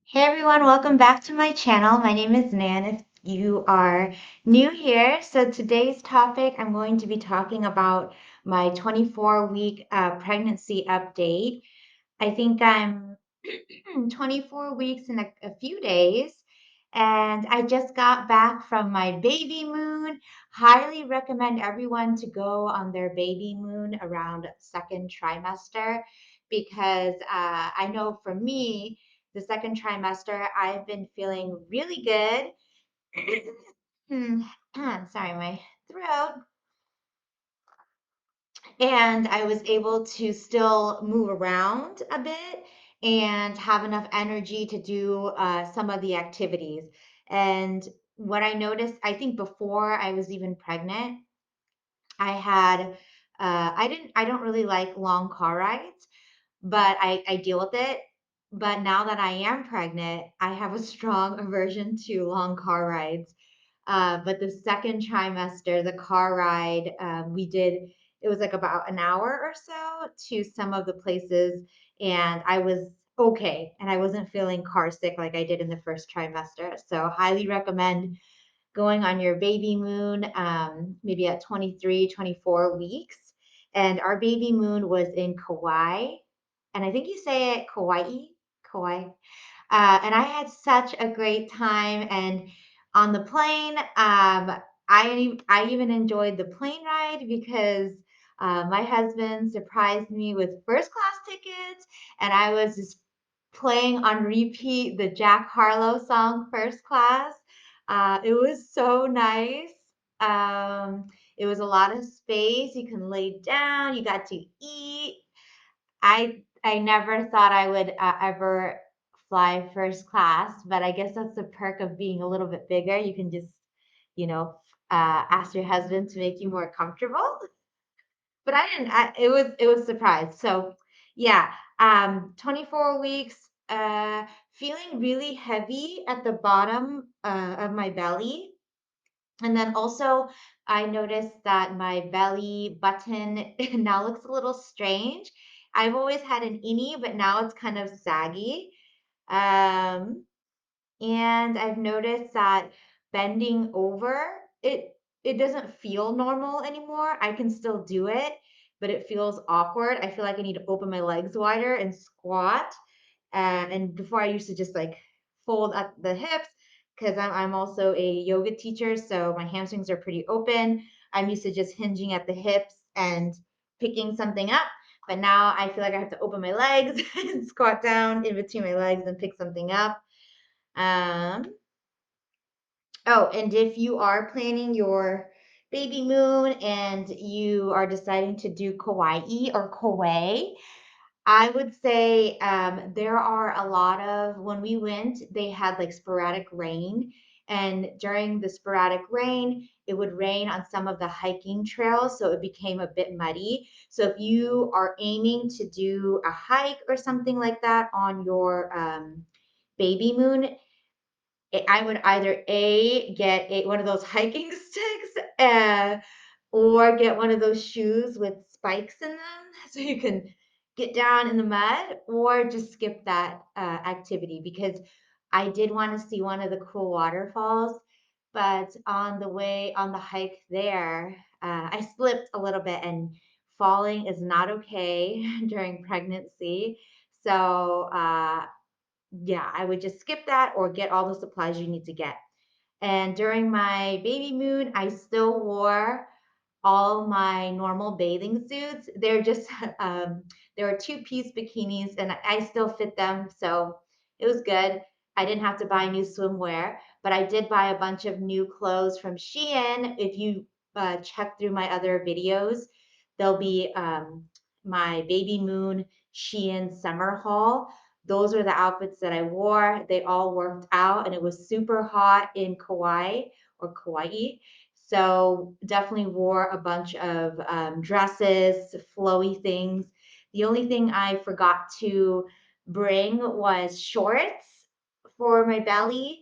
Hey everyone, welcome back to my channel. My name is Nan if you are new here. So today's topic, I'm going to be talking about my 24-week pregnancy update. I think I'm 24 weeks in a few days, and I just got back from my baby moon. Highly recommend everyone to go on their baby moon around second trimester because I know for me, the second trimester, I've been feeling really good. Sorry, my throat. And I was able to still move around a bit and have enough energy to do some of the activities. And what I noticed, I think before I was even pregnant, I had, I don't really like long car rides, but I deal with it. But now that I am pregnant, I have a strong aversion to long car rides. But the second trimester, the car ride, we did, it was like about an hour or so to some of the places, and I was okay. And I wasn't feeling car sick like I did in the first trimester. So, highly recommend going on your baby moon, maybe at 23, 24 weeks. And our baby moon was in Kauai. And I think you say it Kauai, Kauai. And I had such a great time. And on the plane, I even enjoyed the plane ride because my husband surprised me with first class tickets, and I was just playing on repeat the Jack Harlow song First Class. It was so nice. Um, it was a lot of space. You can lay down, you got to eat. I never thought I would ever fly first class, but I guess that's the perk of being a little bit bigger. You can just, you know, ask your husband to make you more comfortable. But I didn't. It was a surprise. So yeah, 24 weeks. Feeling really heavy at the bottom of my belly, and then also I noticed that my belly button now looks a little strange. I've always had an innie, but now it's kind of saggy. Um, and I've noticed that bending over, it doesn't feel normal anymore. I can still do it, but it feels awkward. I feel like I need to open my legs wider and squat. And before I used to just like fold at the hips because I'm also a yoga teacher, so my hamstrings are pretty open. I'm used to just hinging at the hips and picking something up. But now I feel like I have to open my legs and squat down in between my legs and pick something up. Um, oh, and if you are planning your baby moon and you are deciding to do Kauai or Kauai, I would say there are a lot of, when we went, they had like sporadic rain. And during the sporadic rain, it would rain on some of the hiking trails. So it became a bit muddy. So if you are aiming to do a hike or something like that on your baby moon, I would either get one of those hiking sticks, or get one of those shoes with spikes in them so you can get down in the mud, or just skip that activity because I did want to see one of the cool waterfalls. But on the way on the hike there, I slipped a little bit, and falling is not okay during pregnancy. So, yeah, I would just skip that or get all the supplies you need to get. And during my baby moon, I still wore all my normal bathing suits. They're just, they were two-piece bikinis and I still fit them. So it was good. I didn't have to buy new swimwear, but I did buy a bunch of new clothes from Shein. If you check through my other videos, there'll be my baby moon Shein summer haul. Those are the outfits that I wore. They all worked out, and it was super hot in Kauai or Kauai. So definitely wore a bunch of dresses, flowy things. The only thing I forgot to bring was shorts for my belly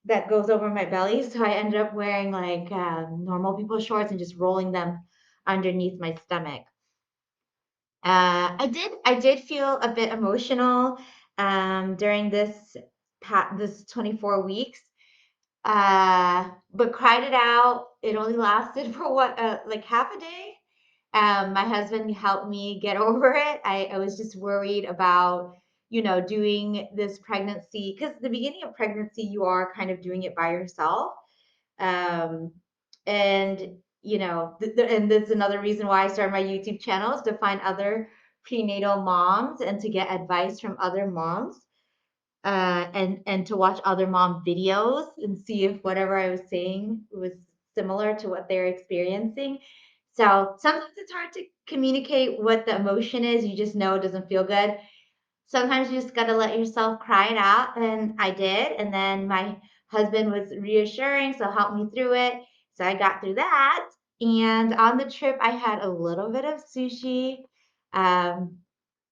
that goes over my belly. So I ended up wearing like normal people shorts and just rolling them underneath my stomach. I did feel a bit emotional during this this 24 weeks. But cried it out. It only lasted for what, like half a day. My husband helped me get over it. I was just worried about, doing this pregnancy because the beginning of pregnancy, you are kind of doing it by yourself. Um, and, and that's another reason why I started my YouTube channel is to find other prenatal moms and to get advice from other moms and to watch other mom videos and see if whatever I was saying was similar to what they're experiencing. So sometimes it's hard to communicate what the emotion is. You just know it doesn't feel good. Sometimes you just got to let yourself cry it out. And I did. And then my husband was reassuring, so helped me through it. So I got through that. And on the trip, I had a little bit of sushi. Um,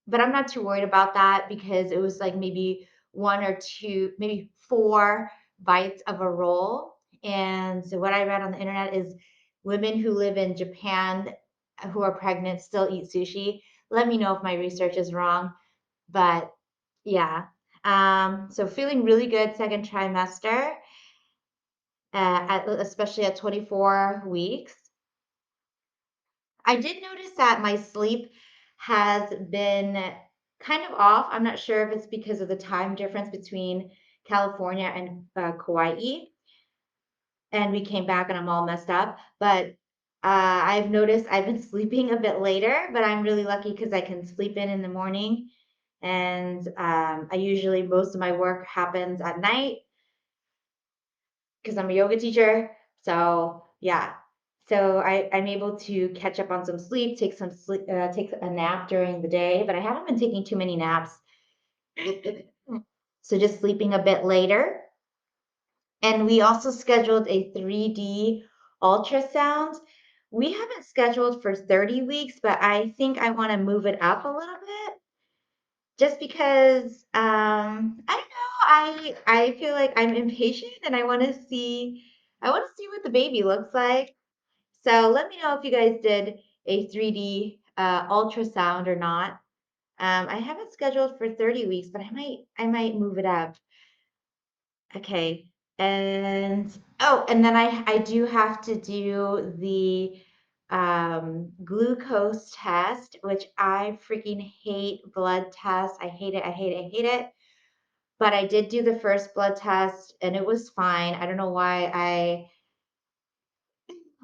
but I'm not too worried about that because it was like maybe one or two, maybe four bites of a roll. And so what I read on the internet is women who live in Japan who are pregnant still eat sushi. Let me know if my research is wrong, but yeah. So feeling really good second trimester, especially at 24 weeks. I did notice that my sleep has been kind of off. I'm not sure if it's because of the time difference between California and Kauai. And we came back and I'm all messed up. But I've noticed I've been sleeping a bit later, but I'm really lucky because I can sleep in the morning. And I usually, most of my work happens at night because I'm a yoga teacher. So yeah. So I'm able to catch up on some sleep, take some sleep, take a nap during the day, but I haven't been taking too many naps. So just sleeping a bit later. And we also scheduled a 3D ultrasound. We haven't scheduled for 30 weeks, but I think I want to move it up a little bit just because I don't know, I feel like I'm impatient and I want to see what the baby looks like. So let me know if you guys did a 3D ultrasound or not. I have it scheduled for 30 weeks, but I might move it up. Okay. And oh, and then I do have to do the glucose test, which I freaking hate blood tests. I hate it. I hate it. I hate it. But I did do the first blood test and it was fine. I don't know why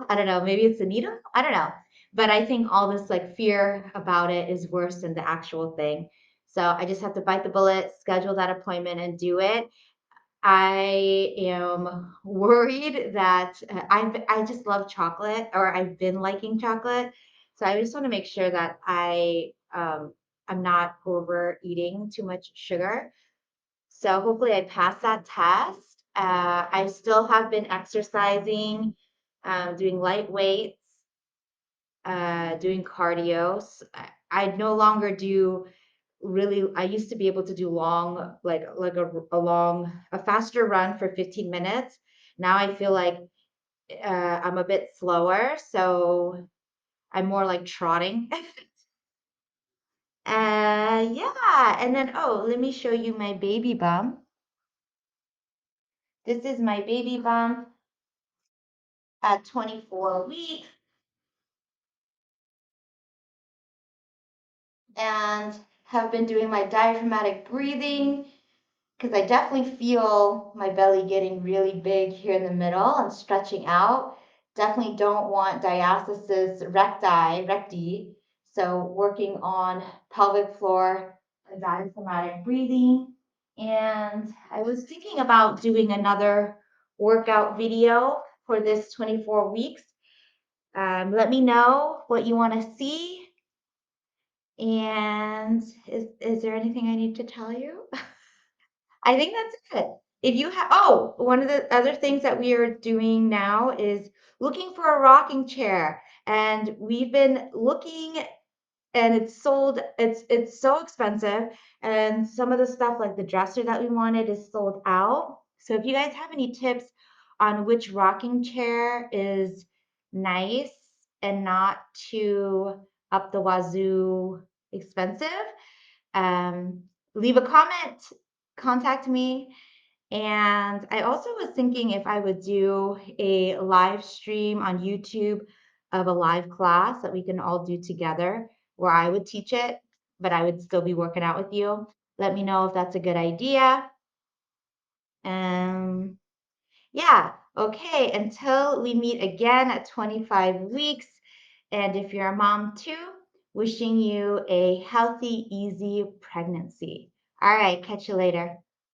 I don't know, maybe it's a needle? I don't know. But I think all this like fear about it is worse than the actual thing. So I just have to bite the bullet, schedule that appointment and do it. I am worried that I just love chocolate or I've been liking chocolate. So I just want to make sure that I'm not overeating too much sugar. So hopefully I pass that test. I still have been exercising, doing light weights, doing cardio. I no longer do really. I used to be able to do long, like a faster run for 15 minutes. Now I feel like I'm a bit slower, so I'm more like trotting. Yeah, and then let me show you my baby bump. This is my baby bump at 24 weeks, and have been doing my diaphragmatic breathing because I definitely feel my belly getting really big here in the middle and stretching out. Definitely don't want diastasis recti. So working on pelvic floor diaphragmatic breathing. And I was thinking about doing another workout video for this 24 weeks. Let me know what you want to see. And is there anything I need to tell you? I think that's it. If you have, one of the other things that we are doing now is looking for a rocking chair. And we've been looking and it's so expensive. And some of the stuff like the dresser that we wanted is sold out. So if you guys have any tips on which rocking chair is nice and not too up the wazoo expensive, um, leave a comment, contact me, And I also was thinking if I would do a live stream on YouTube of a live class that we can all do together where I would teach it, but I would still be working out with you. Let me know if that's a good idea. Um, yeah, okay, until we meet again at 25 weeks. And if you're a mom too, wishing you a healthy, easy pregnancy. All right, catch you later.